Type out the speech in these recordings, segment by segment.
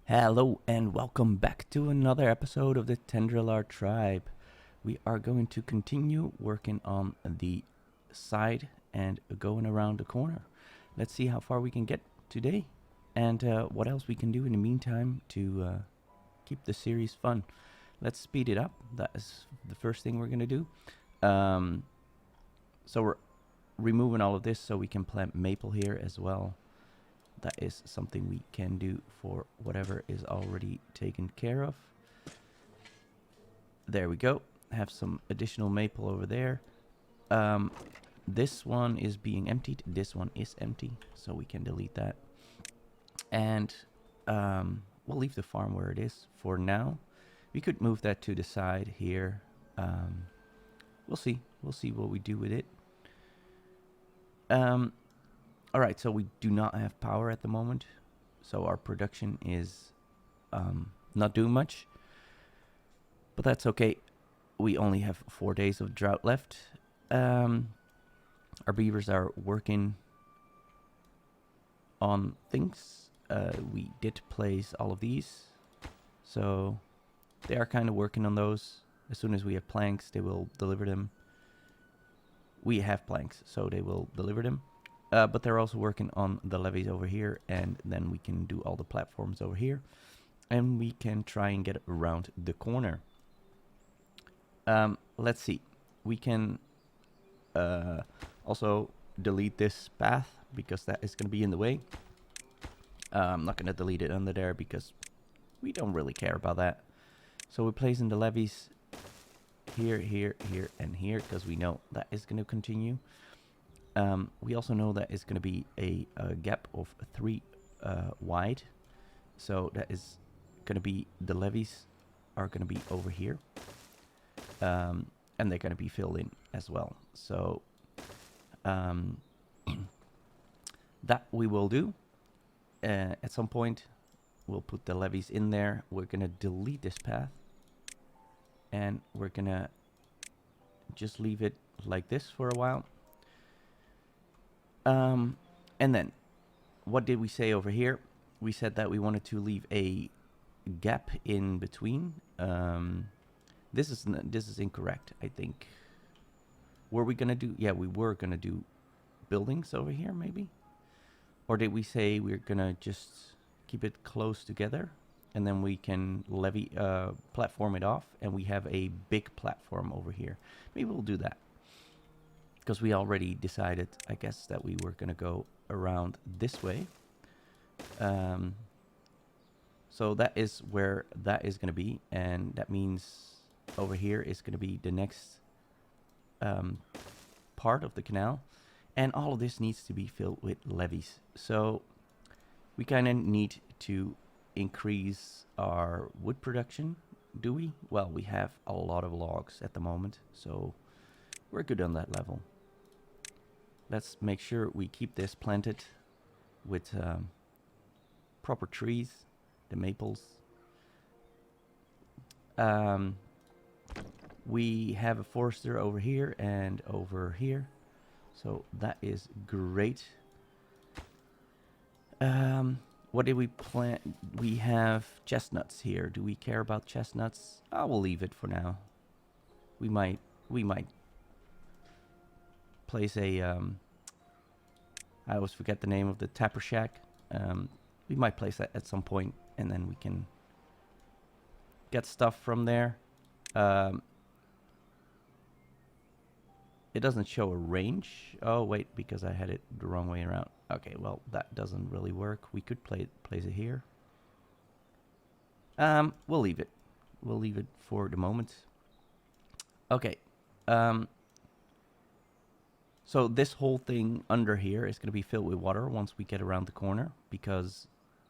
Hello and welcome back to another episode of the Tendrillar tribe. We are going to continue working on the side and going around the corner. Let's see how far we can get today and what else we can do in the meantime to keep the series fun. Let's speed it up. That is the first thing we're going to do. So we're removing all of this so we can plant maple here as well. That is something we can do for whatever is already taken care of. There we go. Have some additional maple over there. This one is being emptied. This one is empty, so we can delete that. And we'll leave the farm where it is for now. We could move that to the side here. We'll see. We'll see what we do with it. All right, so we do not have power at the moment, so our production is not doing much, but that's okay. We only have 4 days of drought left. Our beavers are working on things. We did place all of these, so they are kind of working on those. As soon as we have planks, they will deliver them. We have planks, so they will deliver them. But they're also working on the levees over here, and then we can do all the platforms over here, and we can try and get around the corner. Let's see. We can also delete this path because that is going to be in the way. I'm not going to delete it under there because we don't really care about that. So we're placing the levees here, here, here, and here because we know that is going to continue. We also know that it's going to be a gap of 3 wide. So that is going to be, the levees are going to be over here. And they're going to be filled in as well. So that we will do. At some point, we'll put the levees in there. We're going to delete this path. And we're going to just leave it like this for a while. And then, what did we say over here? We said that we wanted to leave a gap in between. This is incorrect, I think. Were we gonna do? Yeah, we were gonna do buildings over here, maybe. Or did we say we're gonna just keep it close together, and then we can platform it off, and we have a big platform over here? Maybe we'll do that. Because we already decided, I guess, that we were going to go around this way. So that is where that is going to be. And that means over here is going to be the next part of the canal. And all of this needs to be filled with levees. So we kind of need to increase our wood production, do we? Well, we have a lot of logs at the moment, so we're good on that level. Let's make sure we keep this planted with proper trees, the maples. We have a forester over here and over here, so that is great. What did we plant? We have chestnuts here. Do we care about chestnuts? I will leave it for now. We might place a I always forget the name of the tapper shack. We might place that at some point, and then we can get stuff from there. It doesn't show a range. Oh wait, because I had it the wrong way around. Okay, well that doesn't really work. We could place it here. We'll leave it. We'll leave it for the moment. Okay. So this whole thing under here is going to be filled with water once we get around the corner, because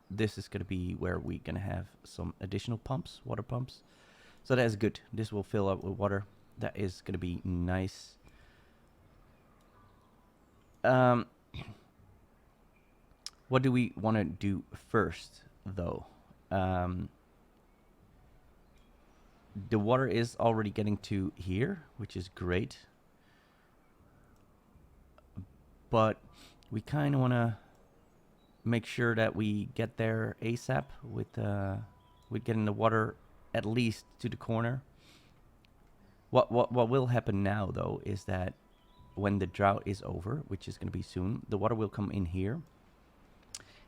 this is going to be where we're going to have some additional pumps, water pumps. So that is good. This will fill up with water. That is going to be nice. What do we want to do first, though? The water is already getting to here, which is great. But we kind of want to make sure that we get there ASAP with getting the water at least to the corner. What will happen now though is that when the drought is over, which is going to be soon, the water will come in here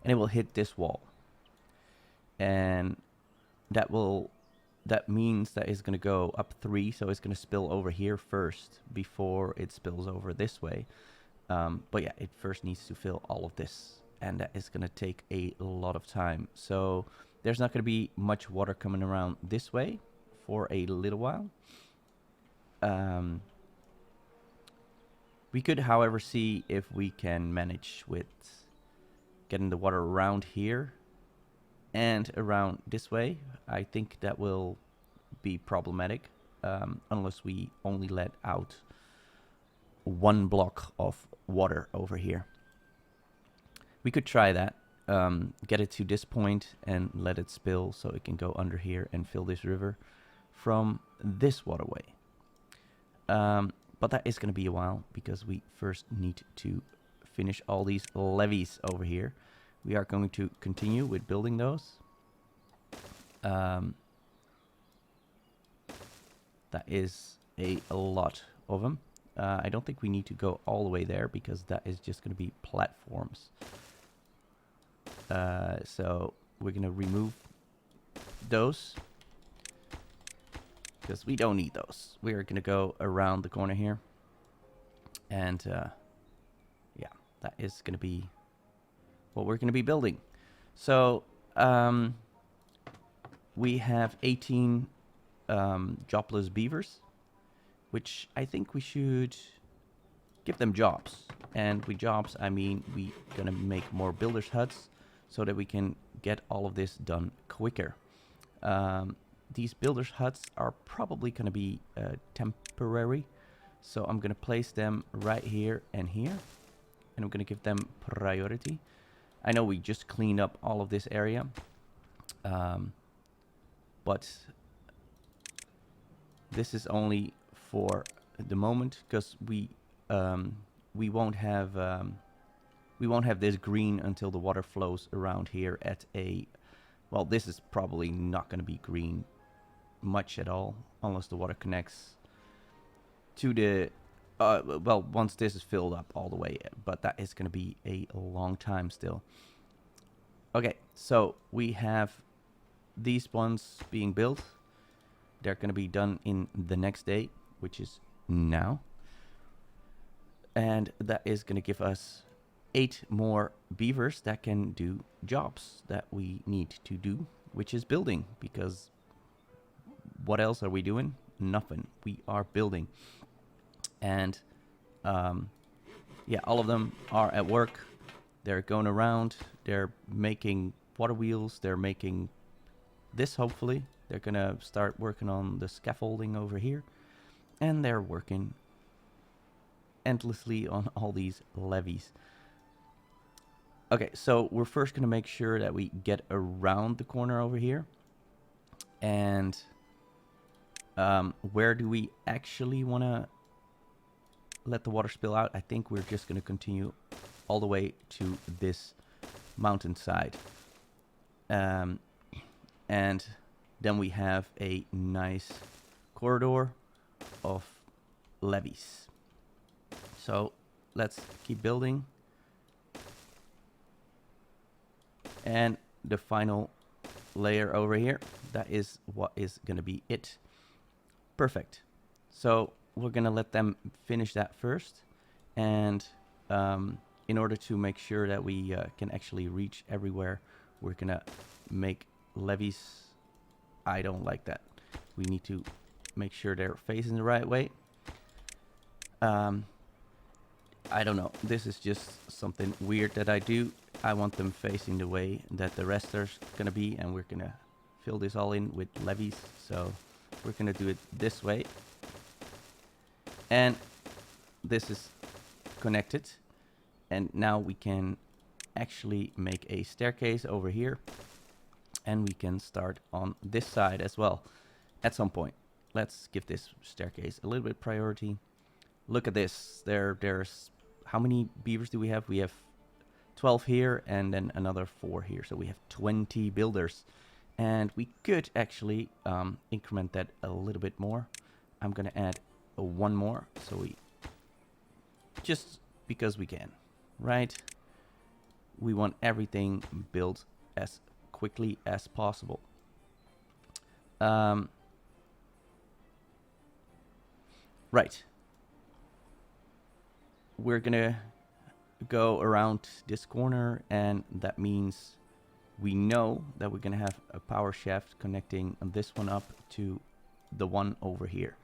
and it will hit this wall. And that means that it's going to go up 3, so it's going to spill over here first before it spills over this way. But yeah, it first needs to fill all of this, and that is going to take a lot of time. So there's not going to be much water coming around this way for a little while. We could, however, see if we can manage with getting the water around here and around this way. I think that will be problematic unless we only let out 1 block of water over here. We could try that, get it to this point and let it spill so it can go under here and fill this river from this waterway. But that is going to be a while because we first need to finish all these levees over here. We are going to continue with building those. That is a lot of them. I don't think we need to go all the way there because that is just going to be platforms. So we're going to remove those because we don't need those. We are going to go around the corner here. And yeah, that is going to be what we're going to be building. So we have 18 jobless beavers, which I think we should give them jobs. And with jobs, I mean we're going to make more builders' huts so that we can get all of this done quicker. These builders' huts are probably going to be temporary. So I'm going to place them right here and here. And I'm going to give them priority. I know we just cleaned up all of this area. But this is only for the moment because we won't have this green until the water flows around here at a, well, this is probably not going to be green much at all unless the water connects to the well, once this is filled up all the way, but that is going to be a long time still. Okay, so we have these ones being built. They're going to be done in the next day, which is now. And that is going to give us 8 more beavers that can do jobs that we need to do, which is building. Because what else are we doing? Nothing. We are building. And yeah, all of them are at work. They're going around. They're making water wheels. They're making this, hopefully. They're going to start working on the scaffolding over here. And they're working endlessly on all these levees. Okay, so we're first going to make sure that we get around the corner over here. And where do we actually want to let the water spill out? I think we're just going to continue all the way to this mountainside. And then we have a nice corridor of levees. So let's keep building. And the final layer over here, that is what is going to be it. Perfect. So we're going to let them finish that first. And in order to make sure that we can actually reach everywhere, we're going to make levees. I don't like that. We need to make sure they're facing the right way. I don't know. This is just something weird that I do. I want them facing the way that the rest are going to be. And we're going to fill this all in with levees. So we're going to do it this way. And this is connected. And now we can actually make a staircase over here. And we can start on this side as well at some point. Let's give this staircase a little bit priority. Look at this. There's how many beavers do we have? We have 12 here, and then another 4 here. So we have 20 builders. And we could actually increment that a little bit more. I'm going to add one more. So we, just because we can, right? We want everything built as quickly as possible. Right. We're going to go around this corner, and that means we know that we're going to have a power shaft connecting this one up to the one over here.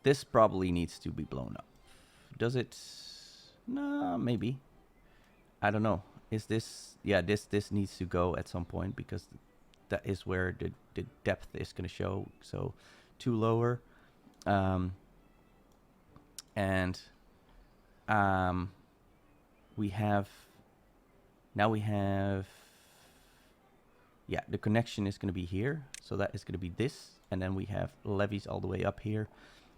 This probably needs to be blown up. Does it? No, maybe. I don't know. Is this? Yeah, this needs to go at some point, because that is where the depth is going to show. So 2 lower. We have, now we have, yeah, the connection is going to be here. So that is going to be this. And then we have levees all the way up here.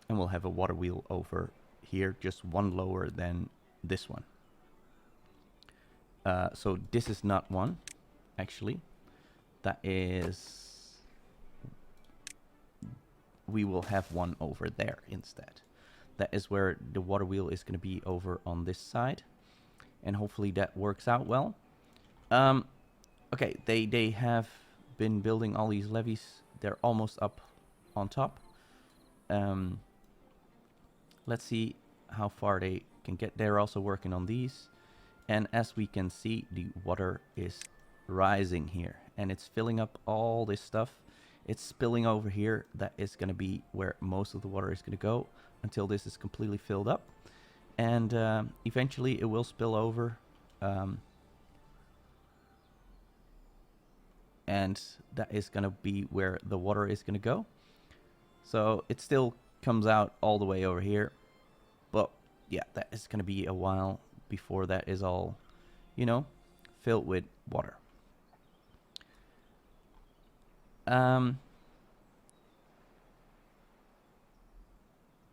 And we'll have a water wheel over here, just one lower than this one. So this is not one, actually. That is, we will have one over there instead. That is where the water wheel is going to be, over on this side. And hopefully that works out well. Okay, they have been building all these levees. They're almost up on top. Let's see how far they can get. They're also working on these. And as we can see, the water is rising here. And it's filling up all this stuff. It's spilling over here. That is going to be where most of the water is going to go until this is completely filled up. And eventually it will spill over. And that is going to be where the water is going to go. So it still comes out all the way over here. But yeah, that is going to be a while before that is all, you know, filled with water.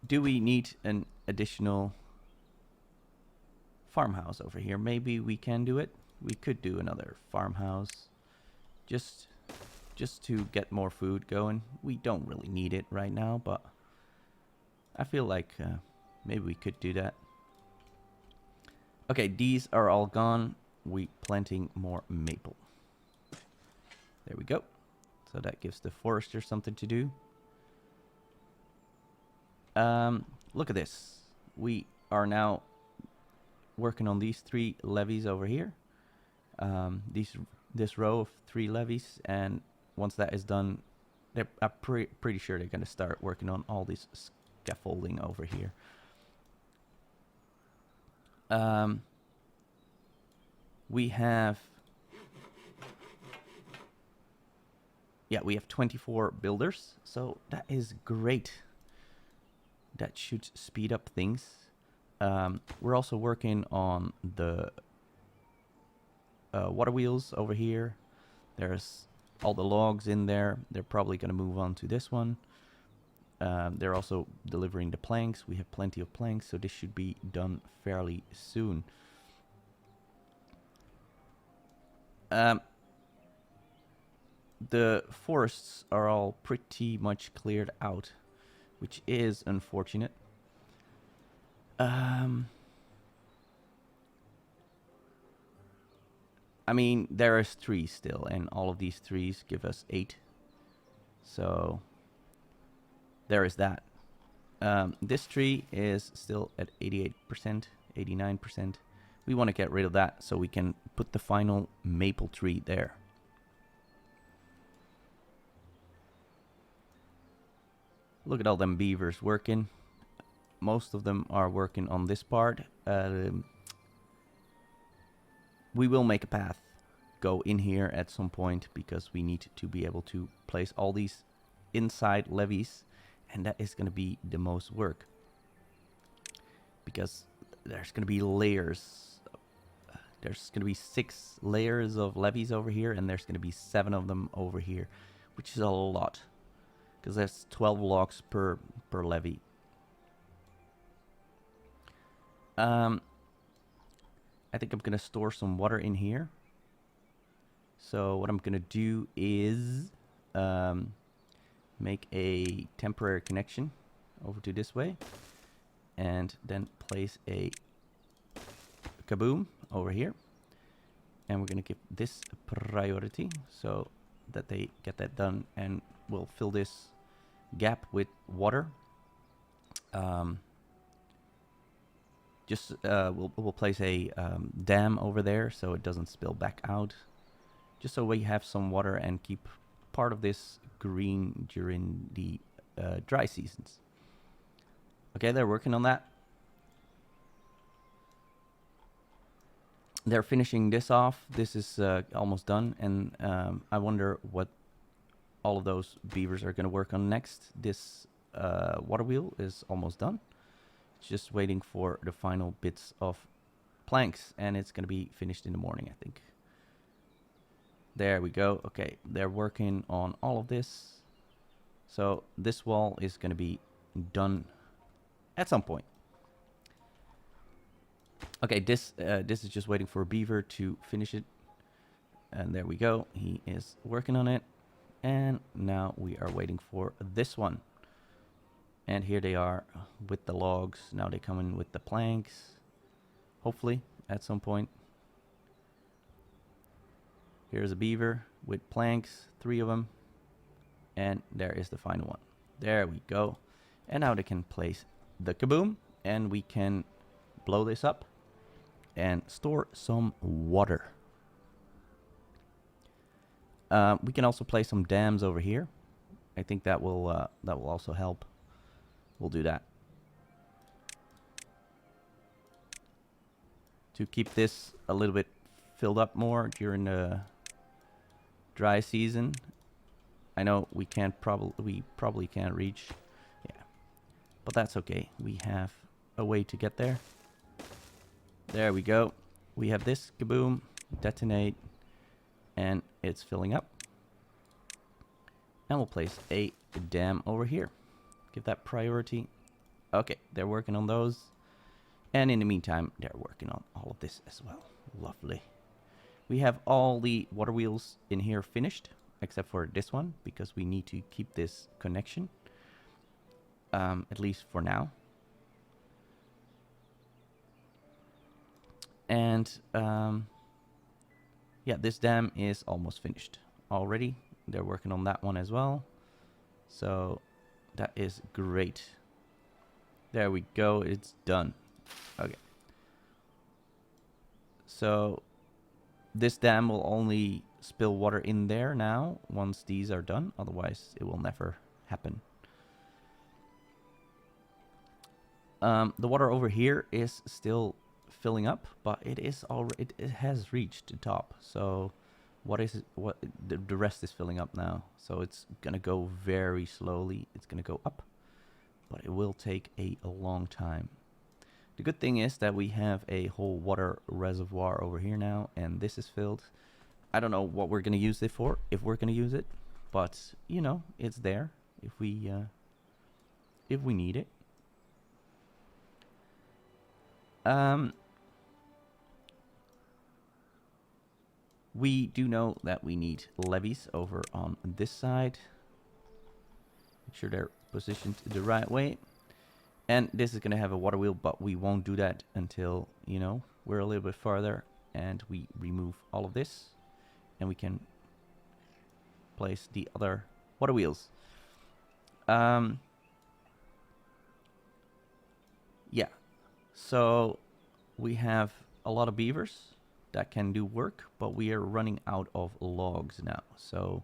Do we need an additional farmhouse over here? Maybe we can do it. We could do another farmhouse just to get more food going. We don't really need it right now, but I feel like maybe we could do that. Okay, these are all gone. We planting more maple. There we go. So that gives the forester something to do. Look at this. We are now working on these 3 levees over here. This row of 3 levees, and once that is done, I'm pretty sure they're going to start working on all this scaffolding over here. We have, yeah, we have 24 builders, so that is great. That should speed up things. We're also working on the water wheels over here. There's all the logs in there. They're probably going to move on to this one. They're also delivering the planks. We have plenty of planks, so this should be done fairly soon. The forests are all pretty much cleared out, which is unfortunate. I mean, there is 3 still, and all of these trees give us 8. So there is that. This tree is still at 88%, 89%. We want to get rid of that so we can put the final maple tree there. Look at all them beavers working. Most of them are working on this part. We will make a path go in here at some point, because we need to be able to place all these inside levees, and that is going to be the most work, because there's going to be layers. There's going to be 6 layers of levees over here, and there's going to be 7 of them over here, which is a lot, because there's 12 logs per levee. I think I'm gonna store some water in here. So what I'm gonna do is make a temporary connection over to this way, and then place a kaboom over here. And we're gonna give this a priority so that they get that done, and we'll fill this gap with water. We'll place a dam over there so it doesn't spill back out, just so we have some water and keep part of this green during the dry seasons. Okay, they're working on that. They're finishing this off. This is almost done, and I wonder what all of those beavers are going to work on next. This water wheel is almost done. It's just waiting for the final bits of planks, and it's going to be finished in the morning, I think. There we go. Okay, they're working on all of this. So this wall is going to be done at some point. Okay, this is just waiting for a beaver to finish it. And there we go. He is working on it. And now we are waiting for this one. And here they are with the logs. Now they come in with the planks. Hopefully, at some point. Here's a beaver with planks, 3 of them. And there is the final one. There we go. And now they can place the kaboom. And we can blow this up and store some water. We can also place some dams over here. I think that will also help. We'll do that to keep this a little bit filled up more during the dry season. I know we probably can't reach, yeah, but that's okay. We have a way to get there. There we go. We have this kaboom, detonate, and it's filling up. And we'll place a dam over here. Give that priority. Okay, they're working on those. And in the meantime, they're working on all of this as well. Lovely. We have all the water wheels in here finished, except for this one, because we need to keep this connection, at least for now. And yeah, this dam is almost finished already. They're working on that one as well. So that is great. There we go. It's done. Okay. So this dam will only spill water in there now once these are done. Otherwise, it will never happen. The water over here is still filling up, but it is already, it has reached the top. So what is it, the rest is filling up now, so it's gonna go very slowly. It's gonna go up, but it will take a long time. The good thing is that we have a whole water reservoir over here now, and this is filled. I don't know what we're gonna use it for, if we're gonna use it, but you know, it's there if we need it. We do know that we need levees over on this side. Make sure they're positioned the right way. And this is going to have a water wheel, but we won't do that until, you know, we're a little bit farther and we remove all of this. And we can place the other water wheels. Yeah. So we have a lot of beavers that can do work, but we are running out of logs now, so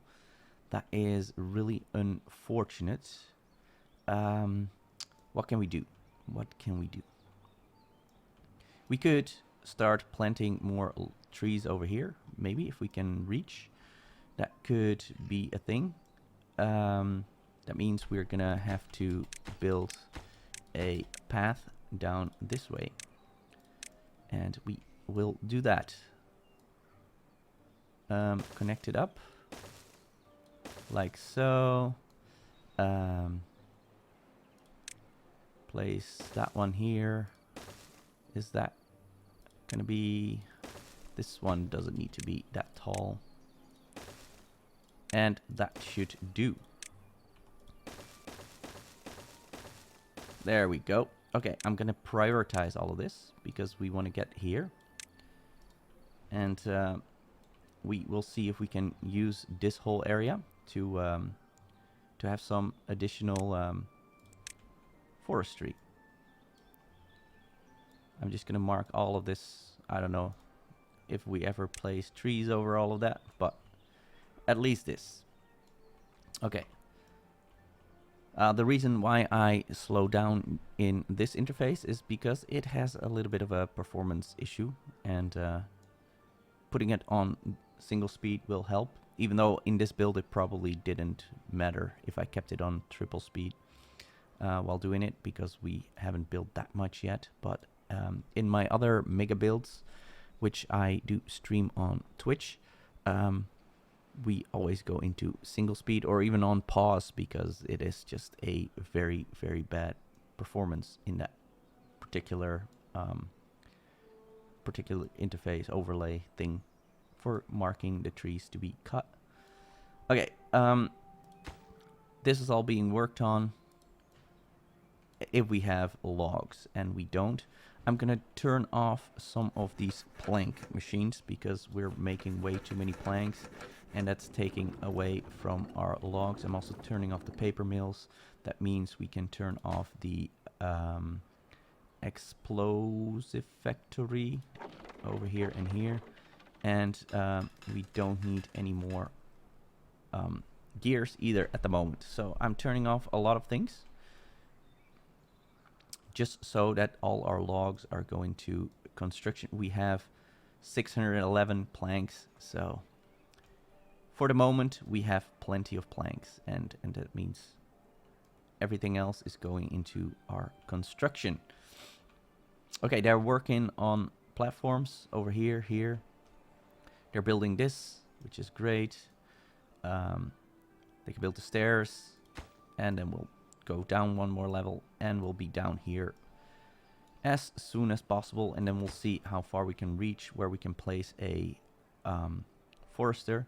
that is really unfortunate. What can we do? We could start planting more trees over here, maybe, if we can reach. That could be a thing. That means we're gonna have to build a path down this way, and we will do that. Connect it up like so. Place that one here. Is that gonna be... This one doesn't need to be that tall. And that should do. There we go. Okay, I'm gonna prioritize all of this because we want to get here. And we will see if we can use this whole area to have some additional forestry. I'm just gonna mark all of this. I don't know if we ever place trees over all of that, but at least this. Okay. The reason why I slow down in this interface is because it has a little bit of a performance issue, and putting it on single speed will help, even though in this build it probably didn't matter if I kept it on triple speed while doing it, because we haven't built that much yet. But in my other mega builds, which I do stream on Twitch, we always go into single speed or even on pause, because it is just a very, very bad performance in that particular interface overlay thing for marking the trees to be cut. Okay, this is all being worked on. If we have logs, and we don't, I'm gonna turn off some of these plank machines because we're making way too many planks, and that's taking away from our logs. I'm also turning off the paper mills. That means we can turn off the explosive factory over here and here, and we don't need any more gears either at the moment. So I'm turning off a lot of things, just so that all our logs are going to construction. We have 611 planks, so for the moment we have plenty of planks, and that means everything else is going into our construction. Okay, they're working on platforms over here, here. They're building this, which is great. They can build the stairs, and then we'll go down one more level, and we'll be down here as soon as possible, and then we'll see how far we can reach, where we can place a forester,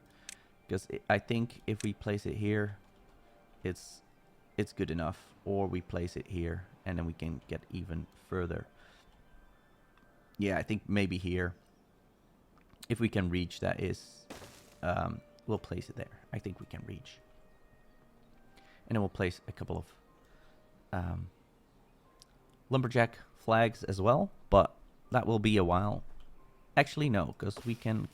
because I think if we place it here, it's good enough, or we place it here and then we can get even further. Yeah, I think maybe here, if we can reach, that is, we'll place it there. I think we can reach, and then we'll place a couple of lumberjack flags as well, but that will be a while. Actually, no, because we can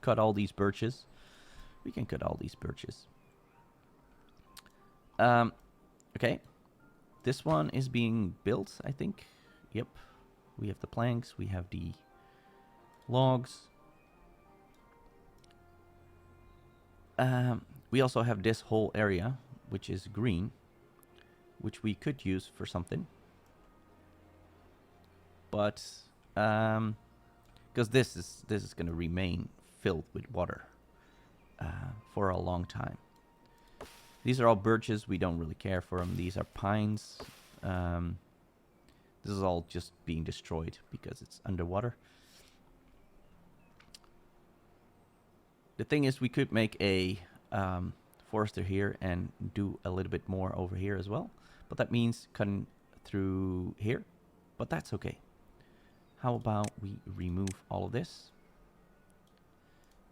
cut all these birches. We can cut all these birches. Okay, this one is being built, I think. Yep, we have the planks, we have the logs. We also have this whole area, which is green, which we could use for something. But because this is going to remain filled with water for a long time. These are all birches. We don't really care for them. These are pines. This is all just being destroyed because it's underwater. The thing is, we could make a forester here and do a little bit more over here as well. But that means cutting through here. But that's okay. How about we remove all of this?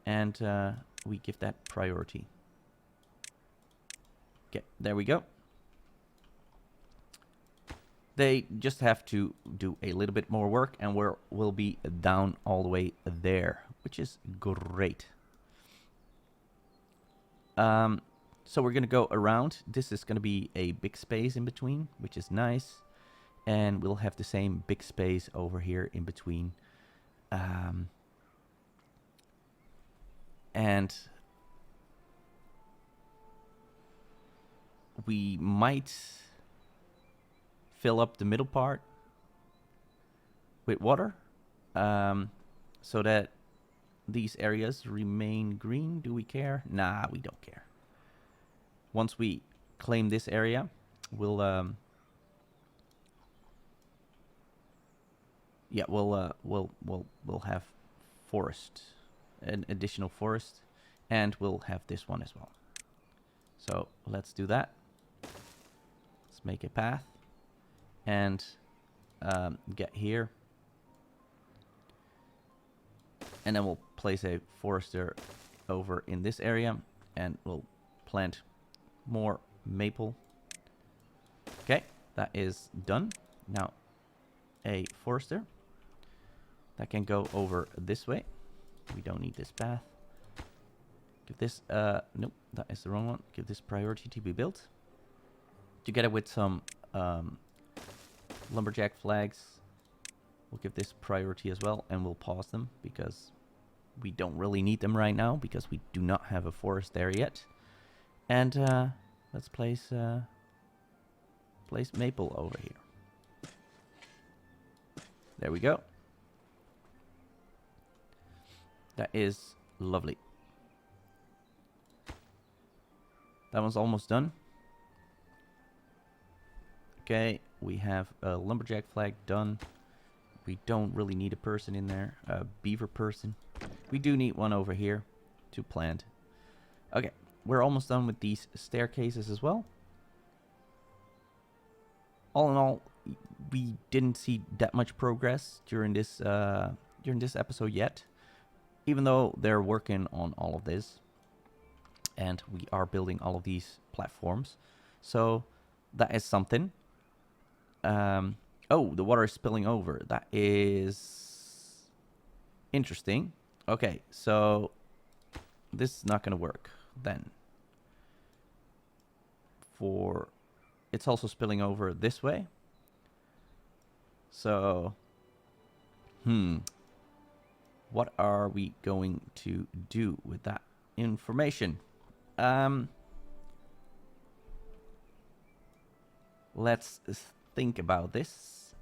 And we give that priority. Okay, there we go. They just have to do a little bit more work, and we'll be down all the way there, which is great. So we're going to go around. This is going to be a big space in between, which is nice. And we'll have the same big space over here in between. And we might fill up the middle part with water, so that these areas remain green. Do we care? Nah, we don't care. Once we claim this area, we'll Yeah, we'll have forest, an additional forest, and we'll have this one as well. So let's do that. Let's make a path and get here. And then we'll place a forester over in this area and we'll plant more maple. Okay, that is done. Now a forester that can go over this way. We don't need this path. Give this, nope, that is the wrong one. Give this priority to be built. Together with some lumberjack flags. We'll give this priority as well, and we'll pause them because we don't really need them right now because we do not have a forest there yet. And let's place maple over here. There we go. That is lovely. That one's almost done. Okay, we have a lumberjack flag done. We don't really need a person in there, a beaver person. We do need one over here to plant. Okay, we're almost done with these staircases as well. All in all, we didn't see that much progress during this episode yet, even though they're working on all of this, and we are building all of these platforms. So that is something. Oh, the water is spilling over. That is interesting. Okay, so this is not going to work then. It's also spilling over this way. So, what are we going to do with that information? Let's think about this.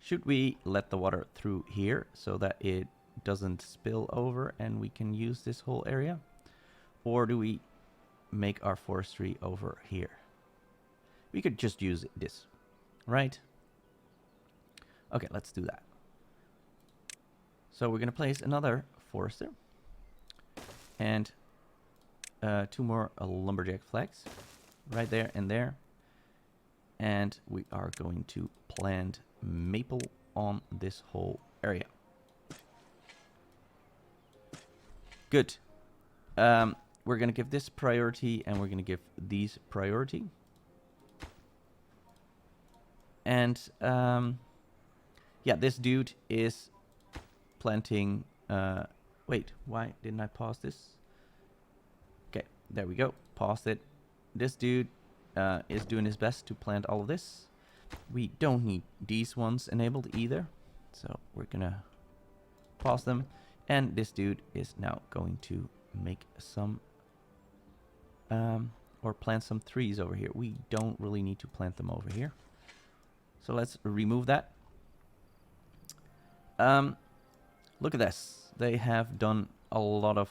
Should we let the water through here so that it doesn't spill over and we can use this whole area? Or do we make our forestry over here? We could just use this, right? Okay, let's do that. So we're going to place another forester and 2 more lumberjack flags right there and there. And we are going to plant maple on this whole area. Good. We're going to give this priority and we're going to give these priority. And yeah, this dude is planting... wait, why didn't I pause this? Okay, there we go. Paused it. This dude is doing his best to plant all of this. We don't need these ones enabled either. So we're going to pause them. And this dude is now going to make some... or plant some trees over here. We don't really need to plant them over here. So let's remove that. Look at this. They have done a lot of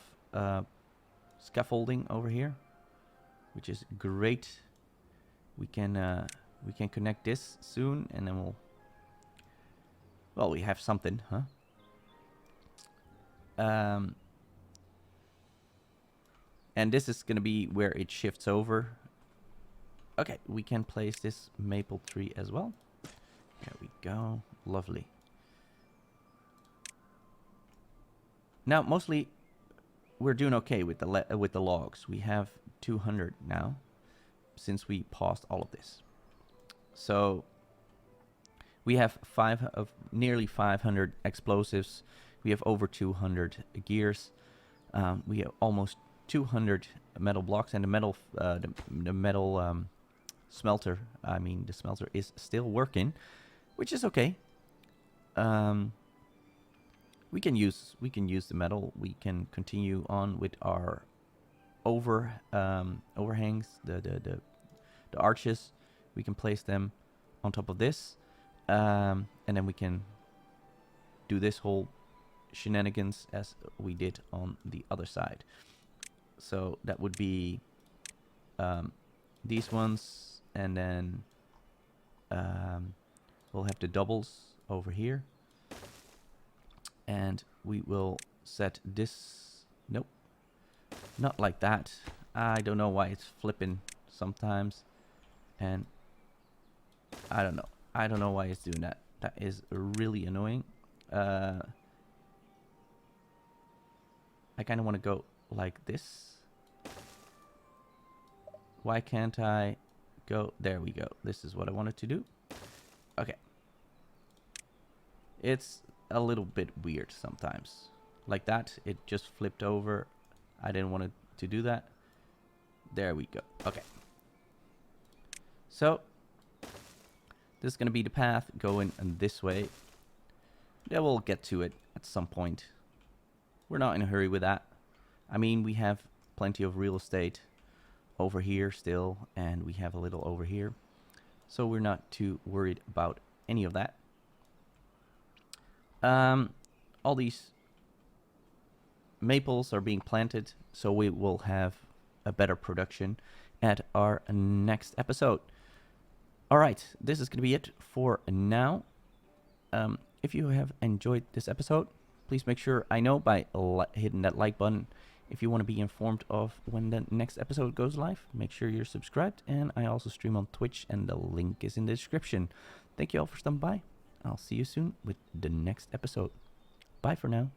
scaffolding over here, which is great. We can connect this soon, and then well, we have something, huh? And this is gonna be where it shifts over. Okay, we can place this maple tree as well. There we go. Lovely. Now, mostly, we're doing okay with the logs. We have 200 now, since we paused all of this. So we have nearly 500 explosives. We have over 200 gears. We have almost 200 metal blocks, and the metal smelter. I mean, the smelter is still working, which is okay. We can use the metal. We can continue on with our overhangs, the arches. We can place them on top of this, and then we can do this whole shenanigans as we did on the other side. So that would be these ones, and then we'll have the doubles over here. And we will set this, nope, not like that. I don't know why it's flipping sometimes. And I don't know why it's doing that. That is really annoying. I kind of want to go like this. Why can't I go? There we go. This is what I wanted to do. Okay. It's a little bit weird sometimes. Like that. It just flipped over. I didn't want it to do that. There we go. Okay. So this is going to be the path going this way. Then we'll get to it at some point. We're not in a hurry with that. I mean, we have plenty of real estate over here still, and we have a little over here. So we're not too worried about any of that. All these maples are being planted, so we will have a better production at our next episode. All right, this is going to be it for now. If you have enjoyed this episode, please make sure I know by hitting that like button. If you want to be informed of when the next episode goes live, make sure you're subscribed. And I also stream on Twitch, and the link is in the description. Thank you all for stopping by. I'll see you soon with the next episode. Bye for now.